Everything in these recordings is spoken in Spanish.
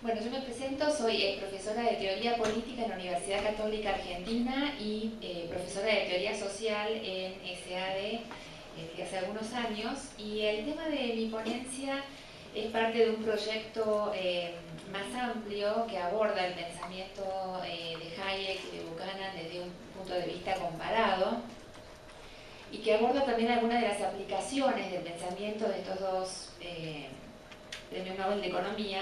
Bueno, yo me presento, soy profesora de Teoría Política en la Universidad Católica Argentina y profesora de Teoría Social en SAD desde hace algunos años. Y el tema de mi ponencia es parte de un proyecto más amplio que aborda el pensamiento de Hayek y de Buchanan desde un punto de vista comparado y que aborda también algunas de las aplicaciones del pensamiento de estos dos premios Nobel de Economía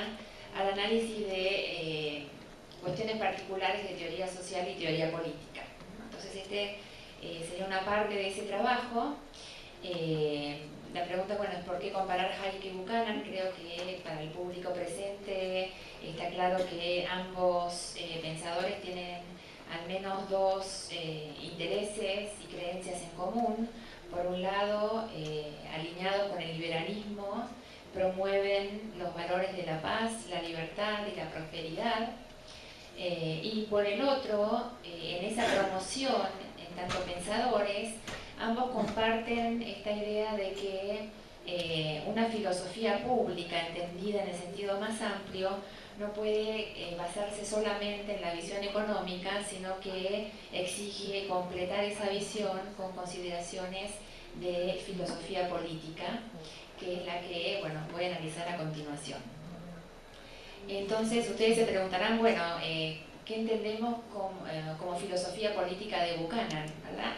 al análisis de cuestiones particulares de teoría social y teoría política. Entonces sería una parte de ese trabajo. La pregunta, bueno, es por qué comparar Hayek y Buchanan. Creo que para el público presente está claro que ambos pensadores tienen al menos dos intereses y creencias en común. Por un lado, alineados con el liberalismo, promueven los valores de la paz, la libertad y la prosperidad. Y por el otro, en esa promoción, en tanto pensadores, ambos comparten esta idea de que una filosofía pública entendida en el sentido más amplio no puede basarse solamente en la visión económica, sino que exige completar esa visión con consideraciones de filosofía política, que es la que, bueno, voy a analizar a continuación. Entonces ustedes se preguntarán, bueno, ¿qué entendemos como filosofía política de Buchanan, ¿verdad?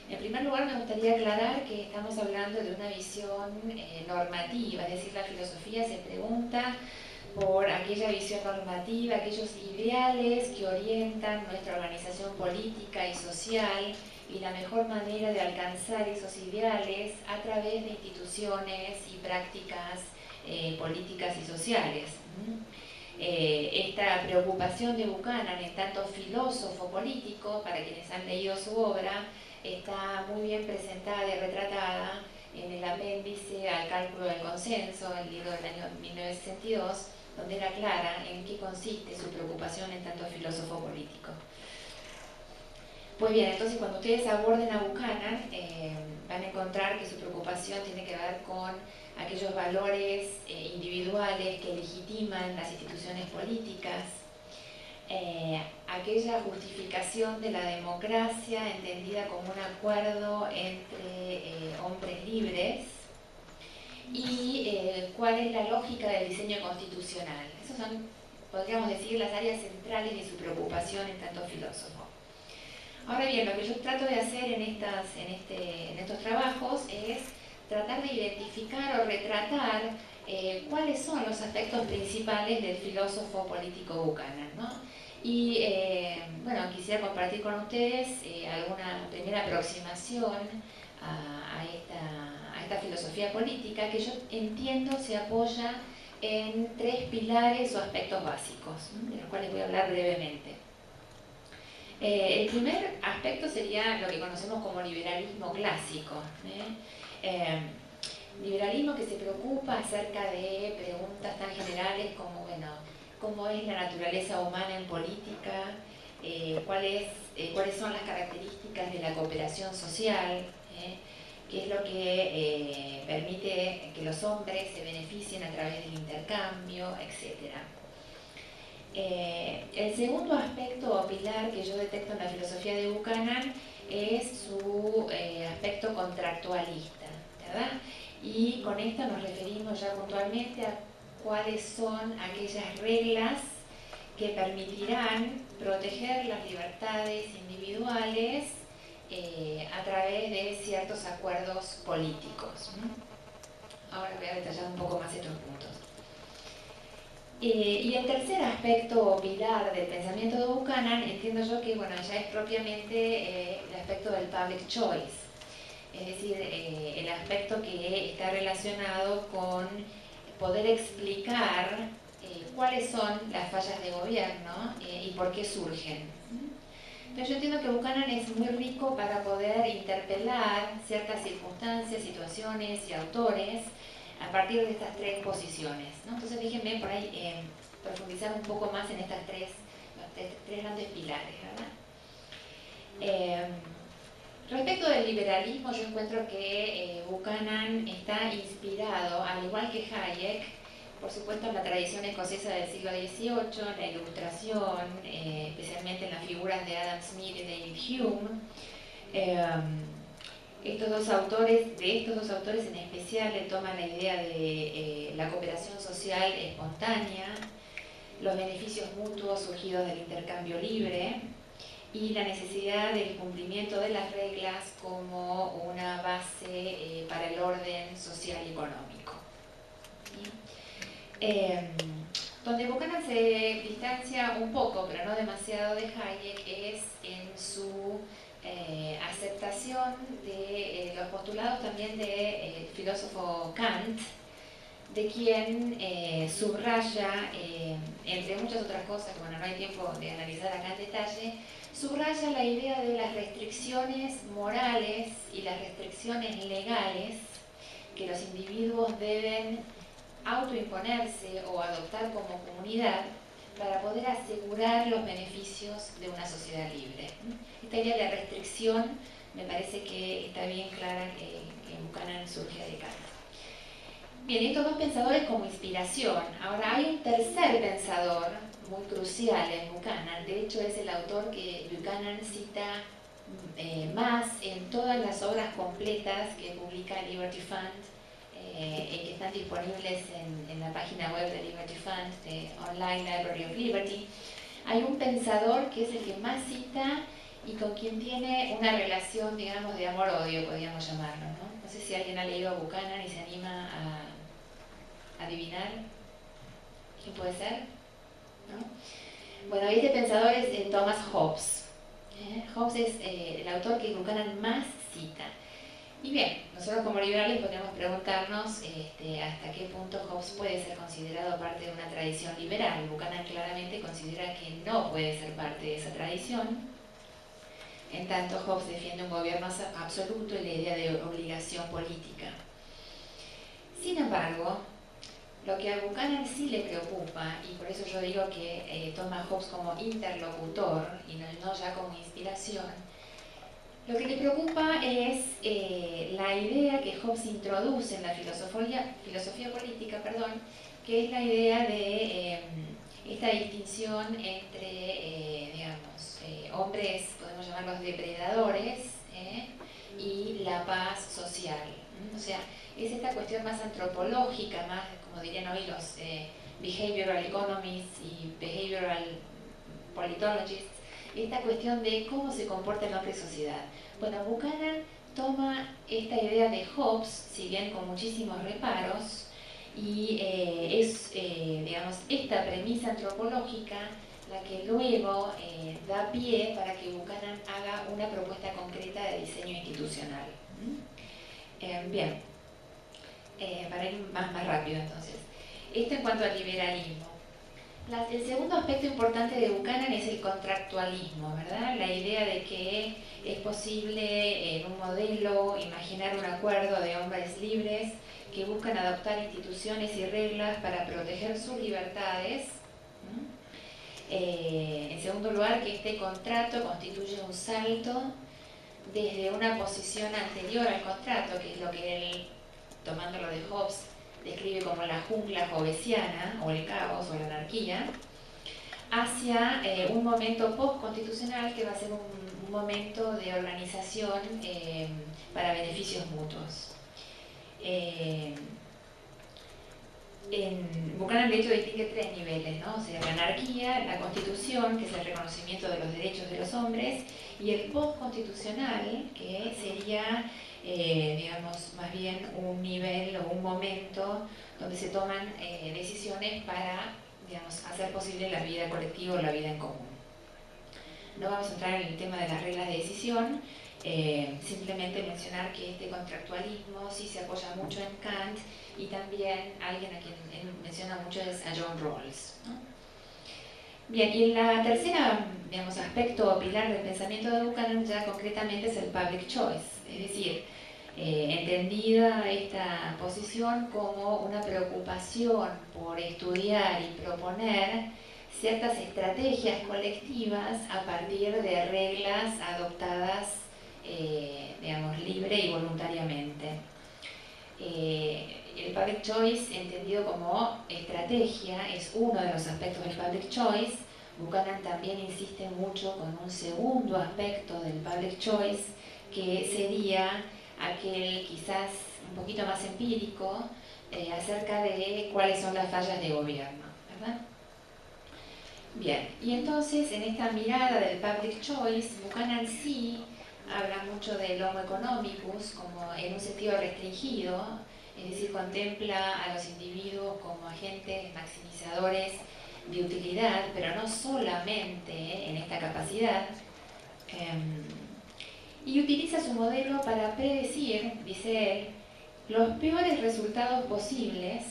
En primer lugar, me gustaría aclarar que estamos hablando de una visión normativa, es decir, la filosofía se pregunta por aquella visión normativa, aquellos ideales que orientan nuestra organización política y social y la mejor manera de alcanzar esos ideales a través de instituciones y prácticas políticas y sociales. Esta preocupación de Buchanan, en tanto filósofo político, para quienes han leído su obra, está muy bien presentada y retratada en el apéndice al Cálculo del Consenso, el libro del año 1962, donde era clara en qué consiste su preocupación en tanto filósofo político. Pues bien, entonces cuando ustedes aborden a Buchanan, van a encontrar que su preocupación tiene que ver con aquellos valores individuales que legitiman las instituciones políticas, aquella justificación de la democracia entendida como un acuerdo entre hombres libres y cuál es la lógica del diseño constitucional. Esas son, podríamos decir, las áreas centrales de su preocupación en tanto filósofo. Ahora bien, lo que yo trato de hacer en estos trabajos es tratar de identificar o retratar cuáles son los aspectos principales del filósofo político Buchanan, ¿no? Y bueno, quisiera compartir con ustedes alguna primera aproximación a esta filosofía política que yo entiendo se apoya en tres pilares o aspectos básicos, de los cuales voy a hablar brevemente. El primer aspecto sería lo que conocemos como liberalismo clásico. Liberalismo que se preocupa acerca de preguntas tan generales como, bueno, cómo es la naturaleza humana en política, cuáles son las características de la cooperación social, qué es lo que permite que los hombres se beneficien a través del intercambio, etc. El segundo aspecto o pilar que yo detecto en la filosofía de Buchanan es su aspecto contractualista, ¿verdad? Y con esto nos referimos ya puntualmente a cuáles son aquellas reglas que permitirán proteger las libertades individuales a través de ciertos acuerdos políticos. Ahora voy a detallar un poco más estos puntos. Y el tercer aspecto o pilar del pensamiento de Buchanan, entiendo yo que, bueno, ya es propiamente el aspecto del public choice, es decir, el aspecto que está relacionado con poder explicar cuáles son las fallas de gobierno y por qué surgen. Entonces yo entiendo que Buchanan es muy rico para poder interpelar ciertas circunstancias, situaciones y autores a partir de estas tres posiciones, ¿no? Entonces déjenme por ahí profundizar un poco más en los tres grandes pilares, ¿verdad? Respecto del liberalismo, yo encuentro que Buchanan está inspirado, al igual que Hayek, por supuesto, en la tradición escocesa del siglo XVIII, en la Ilustración, especialmente en las figuras de Adam Smith y David Hume. Estos dos autores en especial, toman la idea de la cooperación social espontánea, los beneficios mutuos surgidos del intercambio libre y la necesidad del cumplimiento de las reglas como una base para el orden social y económico. Donde Buchanan se distancia un poco, pero no demasiado, de Hayek es en su aceptación de los postulados también del filósofo Kant, de quien subraya, entre muchas otras cosas, que bueno, no hay tiempo de analizar acá en detalle, subraya la idea de las restricciones morales y las restricciones legales que los individuos deben autoimponerse o adoptar como comunidad para poder asegurar los beneficios de una sociedad libre. Esta idea de restricción me parece que está bien clara en Buchanan, surge de Kant. Bien, estos dos pensadores como inspiración. Ahora hay un tercer pensador muy crucial en Buchanan, de hecho es el autor que Buchanan cita más en todas las obras completas que publica Liberty Fund, que están disponibles en la página web de Liberty Fund, de Online Library of Liberty. Hay un pensador que es el que más cita y con quien tiene una relación, digamos, de amor-odio, podríamos llamarlo, ¿no? No sé si alguien ha leído a Buchanan y se anima a adivinar quién puede ser, ¿no? Bueno, este pensador es Thomas Hobbes. Hobbes es el autor que Buchanan más cita. Y bien, nosotros como liberales podríamos preguntarnos hasta qué punto Hobbes puede ser considerado parte de una tradición liberal. Buchanan claramente considera que no puede ser parte de esa tradición. En tanto, Hobbes defiende un gobierno absoluto y la idea de obligación política. Sin embargo, lo que a Buchanan sí le preocupa, y por eso yo digo que toma a Hobbes como interlocutor y no ya como inspiración, lo que le preocupa es la idea que Hobbes introduce en la filosofía política, que es la idea de esta distinción entre, hombres, podemos llamarlos depredadores, y la paz social. O sea, es esta cuestión más antropológica, más, como dirían hoy los behavioral economists y behavioral politologists, esta cuestión de cómo se comporta el hombre en sociedad. Bueno, Buchanan toma esta idea de Hobbes, si bien con muchísimos reparos, y digamos, esta premisa antropológica la que luego da pie para que Buchanan haga una propuesta concreta de diseño institucional. Bien, para ir más rápido entonces. Esto en cuanto al liberalismo. El segundo aspecto importante de Buchanan es el contractualismo, ¿verdad? La idea de que es posible en un modelo imaginar un acuerdo de hombres libres que buscan adoptar instituciones y reglas para proteger sus libertades. En segundo lugar, que este contrato constituye un salto desde una posición anterior al contrato, que es lo que él, tomándolo de Hobbes, describe como la jungla hobbesiana, o el caos, o la anarquía, hacia un momento post-constitucional que va a ser un momento de organización para beneficios mutuos. Buchanan de hecho distingue tres niveles, ¿no? O sea, la anarquía, la constitución, que es el reconocimiento de los derechos de los hombres, y el post-constitucional, que sería, digamos, más bien un nivel o un momento donde se toman decisiones para, digamos, hacer posible la vida colectiva o la vida en común. No vamos a entrar en el tema de las reglas de decisión, simplemente mencionar que este contractualismo sí se apoya mucho en Kant, y también alguien a quien él menciona mucho es a John Rawls, ¿no? Bien, y la tercera, digamos, aspecto o pilar del pensamiento de Buchanan ya concretamente es el public choice, es decir, entendida esta posición como una preocupación por estudiar y proponer ciertas estrategias colectivas a partir de reglas adoptadas, digamos, libre y voluntariamente. El public choice, entendido como estrategia, es uno de los aspectos del public choice. Buchanan también insiste mucho con un segundo aspecto del public choice, que sería aquel quizás un poquito más empírico, acerca de cuáles son las fallas de gobierno, ¿verdad? Bien, y entonces en esta mirada del public choice, Buchanan sí habla mucho del homo economicus como en un sentido restringido, es decir, contempla a los individuos como agentes maximizadores de utilidad, pero no solamente en esta capacidad, y utiliza su modelo para predecir, dice él, los peores resultados posibles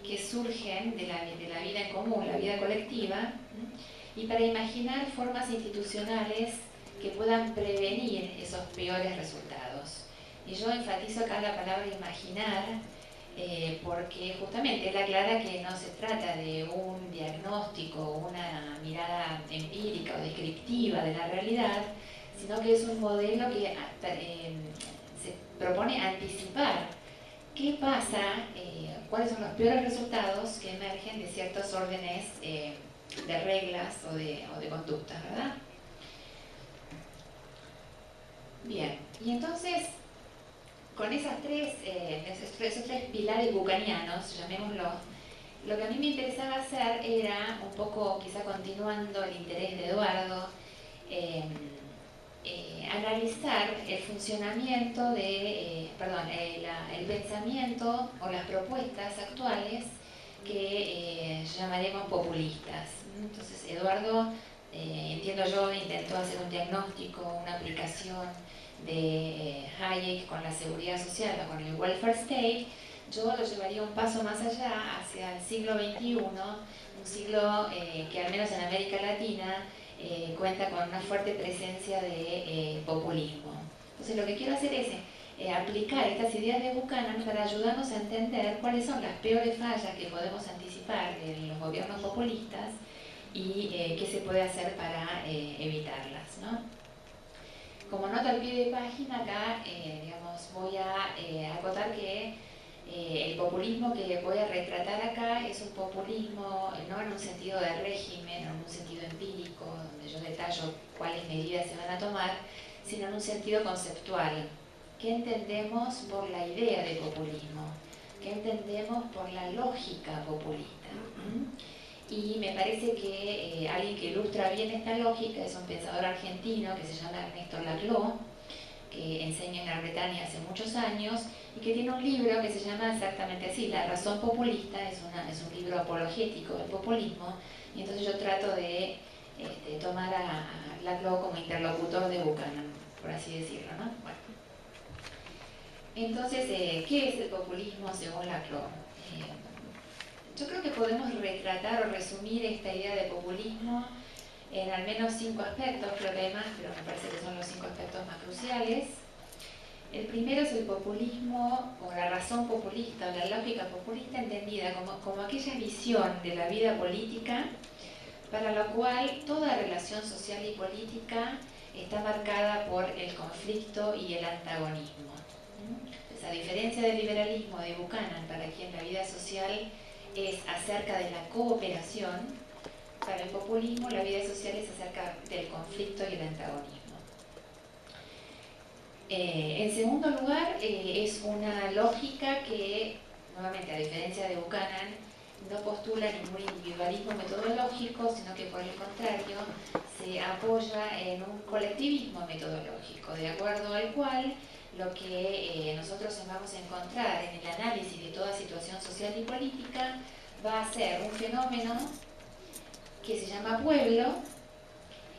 que surgen de la vida en común, la vida colectiva, y para imaginar formas institucionales que puedan prevenir esos peores resultados. Y yo enfatizo acá la palabra imaginar, porque justamente él aclara que no se trata de un diagnóstico, una mirada empírica o descriptiva de la realidad, sino que es un modelo que se propone anticipar qué pasa, cuáles son los peores resultados que emergen de ciertos órdenes de reglas o de conductas, ¿verdad? Bien, y entonces, con esos tres pilares bucanianos, llamémoslo, lo que a mí me interesaba hacer era, un poco quizá continuando el interés de Eduardo, analizar el funcionamiento el pensamiento o las propuestas actuales que llamaremos populistas. Entonces Eduardo, entiendo yo, intentó hacer un diagnóstico, una aplicación de Hayek con la seguridad social o con el welfare state. Yo lo llevaría un paso más allá, hacia el siglo XXI, un siglo que al menos en América Latina cuenta con una fuerte presencia de populismo. Entonces lo que quiero hacer es aplicar estas ideas de Buchanan para ayudarnos a entender cuáles son las peores fallas que podemos anticipar de los gobiernos populistas y qué se puede hacer para evitarlas, ¿no? Como nota al pie de página, acá voy a acotar que el populismo que voy a retratar acá es un populismo no en un sentido de régimen, en un sentido empírico, donde yo detallo cuáles medidas se van a tomar, sino en un sentido conceptual. ¿Qué entendemos por la idea de populismo? ¿Qué entendemos por la lógica populista? Y me parece que alguien que ilustra bien esta lógica es un pensador argentino que se llama Ernesto Laclau, que enseña en Gran Bretaña hace muchos años y que tiene un libro que se llama exactamente así, La razón populista, es un libro apologético del populismo, y entonces yo trato de tomar a Laclau como interlocutor de Buchanan, por así decirlo, ¿no? Bueno. Entonces, ¿qué es el populismo según Laclau? Yo creo que podemos retratar o resumir esta idea de populismo en al menos 5 aspectos, creo que hay más, pero me parece que son los 5 aspectos más cruciales. El primero es el populismo, o la razón populista, o la lógica populista entendida como aquella visión de la vida política para la cual toda relación social y política está marcada por el conflicto y el antagonismo. Entonces, a diferencia del liberalismo de Buchanan, para quien la vida social es acerca de la cooperación, para el populismo la vida social es acerca del conflicto y el antagonismo. En segundo lugar, es una lógica que, nuevamente a diferencia de Buchanan, no postula ningún individualismo metodológico, sino que por el contrario se apoya en un colectivismo metodológico, de acuerdo al cual lo que nosotros vamos a encontrar en el análisis de toda situación social y política va a ser un fenómeno que se llama pueblo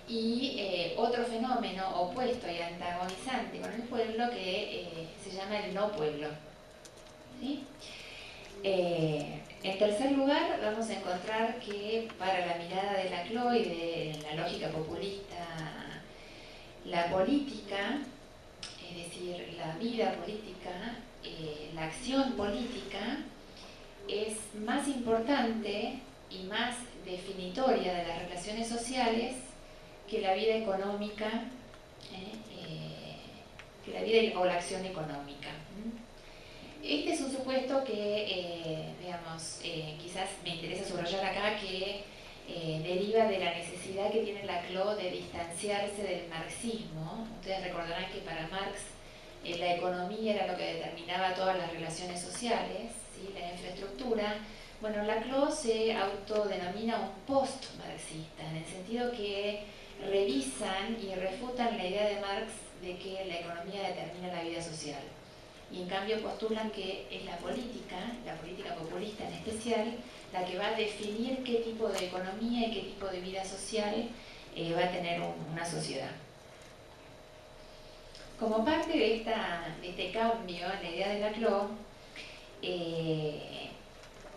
y otro fenómeno opuesto y antagonizante con el pueblo que se llama el no pueblo. ¿Sí? En tercer lugar, vamos a encontrar que para la mirada de Laclau y de la lógica populista, la política, es decir, la vida política, la acción política, es más importante y más definitoria de las relaciones sociales que la vida económica, que la vida o la acción económica. Este es un supuesto que, digamos, quizás me interesa subrayar acá, que deriva de la necesidad que tiene Laclau de distanciarse del marxismo. Ustedes recordarán que para Marx la economía era lo que determinaba todas las relaciones sociales, ¿sí? La infraestructura. Bueno, Laclau se autodenomina un post-marxista, en el sentido que revisan y refutan la idea de Marx de que la economía determina la vida social. Y en cambio postulan que es la política populista en especial, la que va a definir qué tipo de economía y qué tipo de vida social va a tener una sociedad. Como parte de este cambio en la idea de Laclau,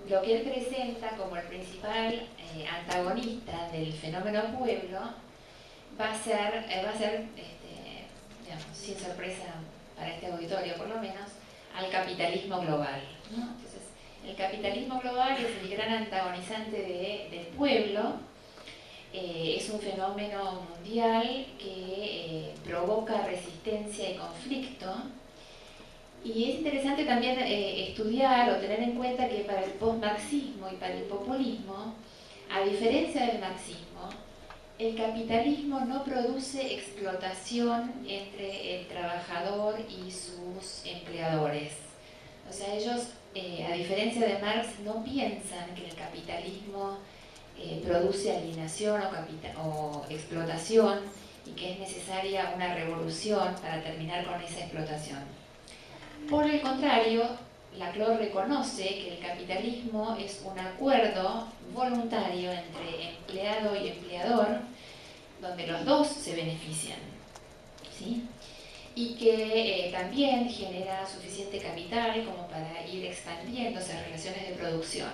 lo que él presenta como el principal antagonista del fenómeno pueblo va a ser digamos, sin sorpresa para este auditorio por lo menos, al capitalismo global, ¿no? Entonces, el capitalismo global es el gran antagonizante del pueblo, es un fenómeno mundial que provoca resistencia y conflicto. Y es interesante también estudiar o tener en cuenta que para el postmarxismo y para el populismo, a diferencia del marxismo, el capitalismo no produce explotación entre el trabajador y sus empleadores. O sea, ellos, a diferencia de Marx, no piensan que el capitalismo produce alienación o explotación y que es necesaria una revolución para terminar con esa explotación. Por el contrario, Laclau reconoce que el capitalismo es un acuerdo voluntario entre empleado y empleador, donde los dos se benefician, ¿sí? Y que también genera suficiente capital como para ir expandiendo esas relaciones de producción.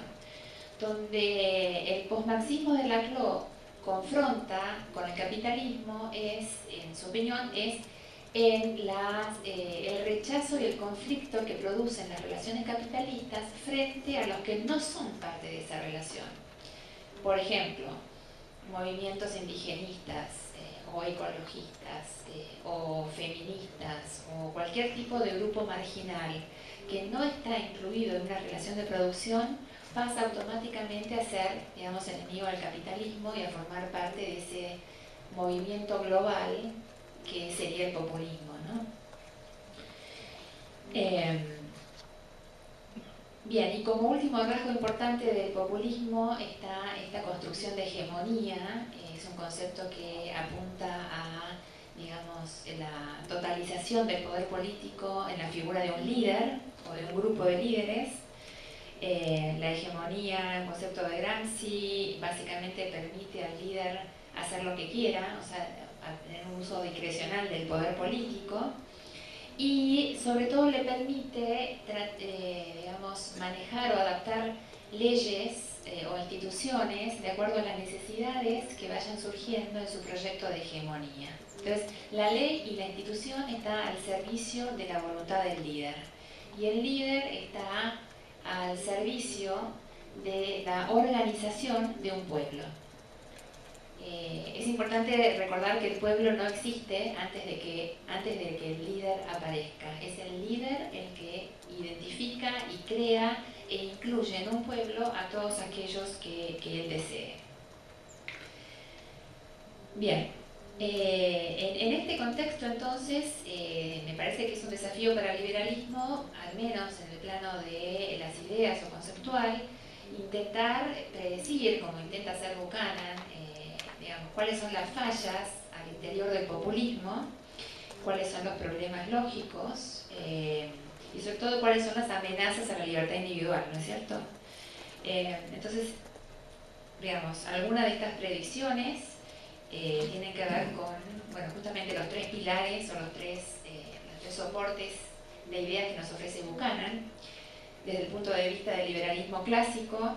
Donde el posmarxismo de Laclau confronta con el capitalismo es, en su opinión, es en el rechazo y el conflicto que producen las relaciones capitalistas frente a los que no son parte de esa relación. Por ejemplo, movimientos indigenistas o ecologistas o feministas o cualquier tipo de grupo marginal que no está incluido en una relación de producción pasa automáticamente a ser, digamos, enemigo del capitalismo y a formar parte de ese movimiento global que sería el populismo, ¿no? Bien, y como último rasgo importante del populismo está esta construcción de hegemonía. Es un concepto que apunta a, digamos, la totalización del poder político en la figura de un líder o de un grupo de líderes. La hegemonía, el concepto de Gramsci, básicamente permite al líder hacer lo que quiera, o sea, tener un uso discrecional del poder político. Y sobre todo le permite, digamos, manejar o adaptar leyes o instituciones de acuerdo a las necesidades que vayan surgiendo en su proyecto de hegemonía. Entonces, la ley y la institución está al servicio de la voluntad del líder. Y el líder está al servicio de la organización de un pueblo. Es importante recordar que el pueblo no existe antes de que el líder aparezca. Es el líder el que identifica y crea e incluye en un pueblo a todos aquellos que él desee. Bien, en este contexto entonces me parece que es un desafío para el liberalismo, al menos en el plano de las ideas o conceptual, intentar predecir, como intenta hacer Buchanan, digamos, cuáles son las fallas al interior del populismo, cuáles son los problemas lógicos y sobre todo cuáles son las amenazas a la libertad individual, ¿no es cierto? Entonces, digamos, algunas de estas predicciones tienen que ver con, bueno, justamente los tres pilares o los tres soportes de ideas que nos ofrece Buchanan. Desde el punto de vista del liberalismo clásico,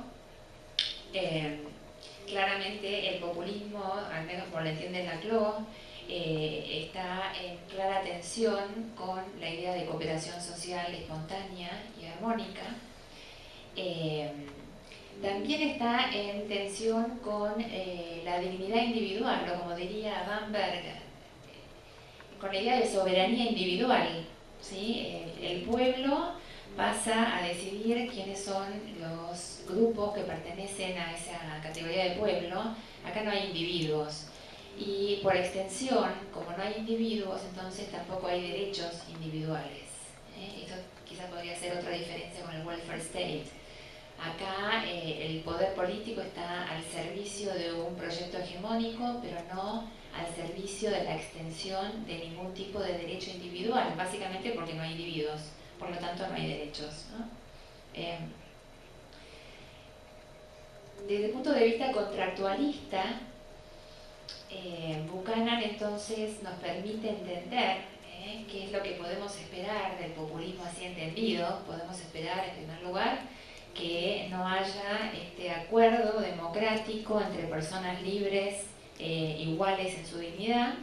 claramente el populismo, al menos como lo entiende Laclau, está en clara tensión con la idea de cooperación social espontánea y armónica. También está en tensión con la dignidad individual, o como diría Bamberg, con la idea de soberanía individual, ¿sí? El pueblo pasa a decidir quiénes son los grupos que pertenecen a esa categoría de pueblo. Acá no hay individuos. Y por extensión, como no hay individuos, entonces tampoco hay derechos individuales. Eso quizás podría ser otra diferencia con el welfare state. Acá el poder político está al servicio de un proyecto hegemónico, pero no al servicio de la extensión de ningún tipo de derecho individual, básicamente porque no hay individuos, por lo tanto no hay derechos, ¿no? Desde el punto de vista contractualista, Buchanan entonces nos permite entender qué es lo que podemos esperar del populismo así entendido. Podemos esperar, en primer lugar, que no haya este acuerdo democrático entre personas libres, iguales en su dignidad,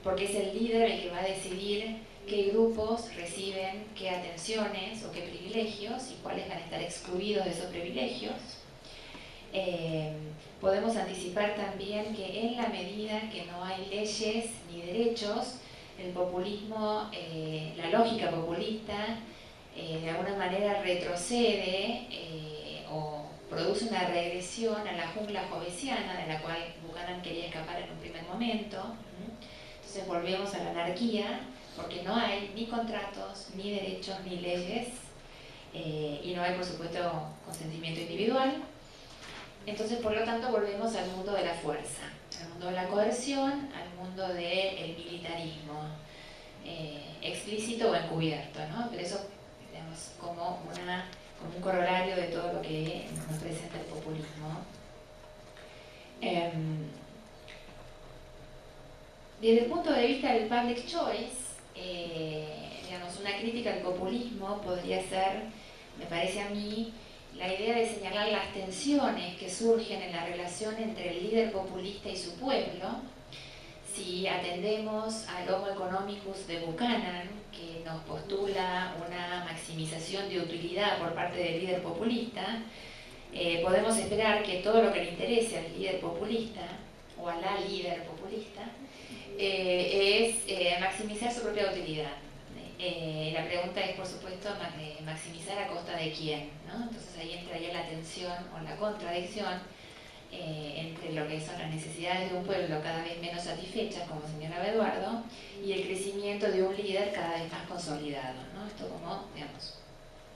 porque es el líder el que va a decidir qué grupos reciben qué atenciones o qué privilegios y cuáles van a estar excluidos de esos privilegios. Podemos anticipar también que en la medida que no hay leyes ni derechos, el populismo, la lógica populista, de alguna manera retrocede o produce una regresión a la jungla hobbesiana, de la cual Buchanan quería escapar en un primer momento. Entonces volvemos a la anarquía, porque no hay ni contratos, ni derechos, ni leyes, y no hay, por supuesto, consentimiento individual. Entonces, por lo tanto, volvemos al mundo de la fuerza, al mundo de la coerción, al mundo del militarismo, explícito o encubierto, ¿no? Pero eso, digamos, como un corolario de todo lo que nos presenta el populismo. Desde el punto de vista del public choice, digamos, una crítica al populismo podría ser, me parece a mí, la idea de señalar las tensiones que surgen en la relación entre el líder populista y su pueblo. Si atendemos al Homo economicus de Buchanan, que nos postula una maximización de utilidad por parte del líder populista, podemos esperar que todo lo que le interese al líder populista, o a la líder populista, es maximizar su propia utilidad. La pregunta es, por supuesto, maximizar a costa de quién, ¿no? Entonces ahí entraría la tensión o la contradicción entre lo que son las necesidades de un pueblo cada vez menos satisfechas, como señalaba Eduardo, y el crecimiento de un líder cada vez más consolidado, ¿no? Esto como, digamos,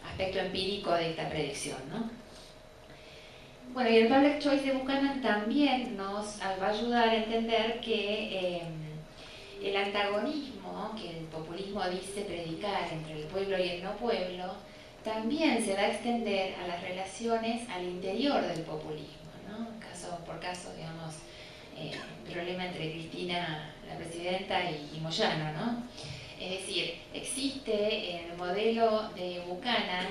aspecto empírico de esta predicción, ¿no? Bueno, y el public choice de Buchanan también nos va a ayudar a entender que el antagonismo que el populismo dice predicar entre el pueblo y el no pueblo también se va a extender a las relaciones al interior del populismo, ¿no? Caso por caso, digamos, el problema entre Cristina, la presidenta, y Moyano, ¿no? Es decir, existe en el modelo de Buchanan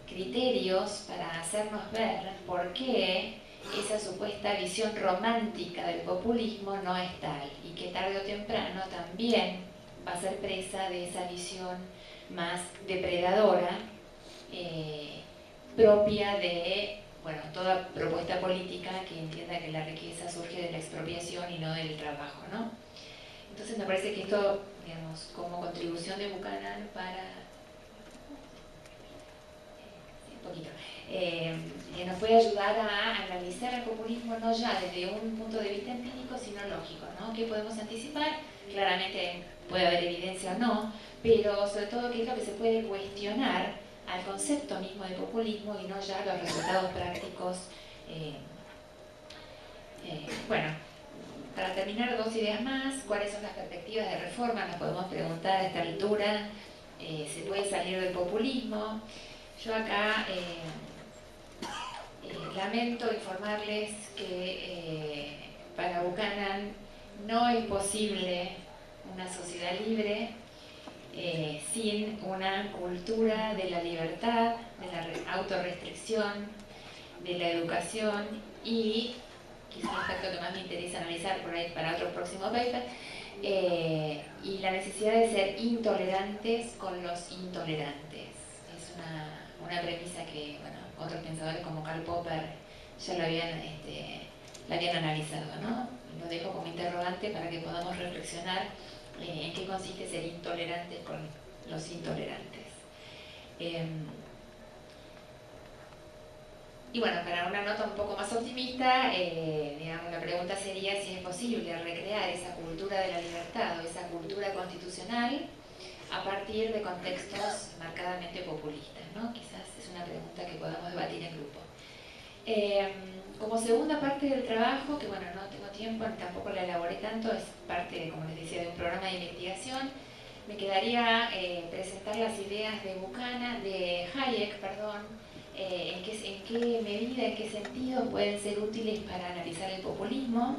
criterios para hacernos ver por qué esa supuesta visión romántica del populismo no es tal y que tarde o temprano también va a ser presa de esa visión más depredadora propia de, bueno, toda propuesta política que entienda que la riqueza surge de la expropiación y no del trabajo, ¿no? Entonces me parece que esto, digamos, como contribución de Buchanan para nos puede ayudar a analizar el populismo no ya desde un punto de vista empírico, sino lógico, ¿no? ¿Qué podemos anticipar? Claramente puede haber evidencia o no, pero sobre todo qué es lo que se puede cuestionar al concepto mismo de populismo y no ya los resultados prácticos. Bueno, para terminar, dos ideas más. ¿Cuáles son las perspectivas de reforma? Nos podemos preguntar a esta altura. ¿Se puede salir del populismo? Yo acá lamento informarles que para Buchanan no es posible una sociedad libre sin una cultura de la libertad, de la autorrestricción, de la educación y, quizás el aspecto que más me interesa analizar por ahí para otro próximo paper, y la necesidad de ser intolerantes con los intolerantes. Es una premisa que, bueno, otros pensadores como Karl Popper ya la habían analizado, ¿no? Lo dejo como interrogante para que podamos reflexionar en qué consiste ser intolerantes con los intolerantes. Y bueno, para una nota un poco más optimista, digamos, la pregunta sería si es posible recrear esa cultura de la libertad o esa cultura constitucional a partir de contextos marcadamente populistas, ¿no? Quizás es una pregunta que podamos debatir en grupo. Como segunda parte del trabajo, que bueno, no tengo tiempo, ni tampoco la elaboré tanto, es parte, como les decía, de un programa de investigación, me quedaría presentar las ideas de Hayek, en qué medida, en qué sentido pueden ser útiles para analizar el populismo.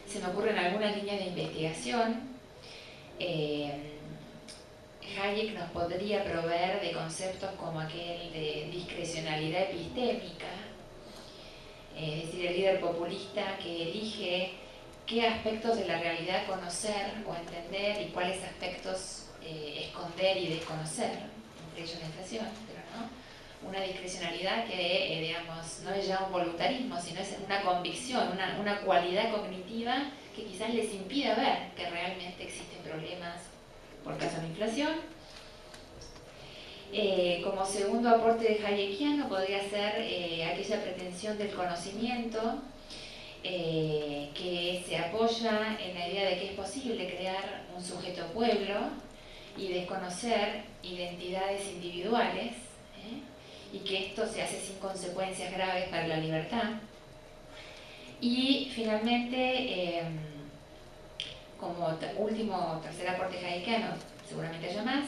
Se me ocurren algunas líneas de investigación. Hayek nos podría proveer de conceptos como aquel de discrecionalidad epistémica, es decir, el líder populista que elige qué aspectos de la realidad conocer o entender y cuáles aspectos esconder y desconocer, entre ellos la inflación, pero no, una discrecionalidad que, digamos, no es ya un voluntarismo, sino es una convicción, una cualidad cognitiva que quizás les impida ver que realmente existen problemas por causa de la inflación. Como segundo aporte de Hayekiano podría ser aquella pretensión del conocimiento que se apoya en la idea de que es posible crear un sujeto pueblo y desconocer identidades individuales, y que esto se hace sin consecuencias graves para la libertad. Y finalmente, como tercer aporte hayekiano, seguramente haya más,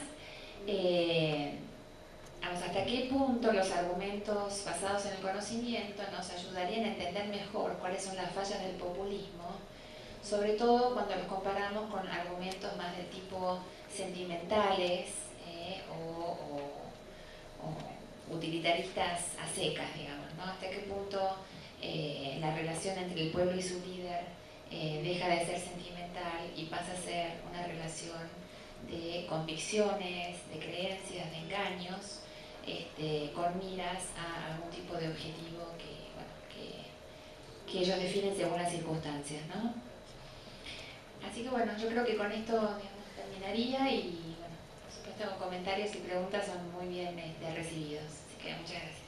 hasta qué punto los argumentos basados en el conocimiento nos ayudarían a entender mejor cuáles son las fallas del populismo, sobre todo cuando los comparamos con argumentos más de tipo sentimentales o utilitaristas a secas, digamos, ¿no? Hasta qué punto la relación entre el pueblo y su líder deja de ser sentimental y pasa a ser una relación de convicciones, de creencias, de engaños, con miras a algún tipo de objetivo que ellos definen según las circunstancias, ¿no? Así que bueno, yo creo que con esto, digamos, terminaría y bueno, por supuesto comentarios y preguntas son muy bien recibidos. Así que muchas gracias.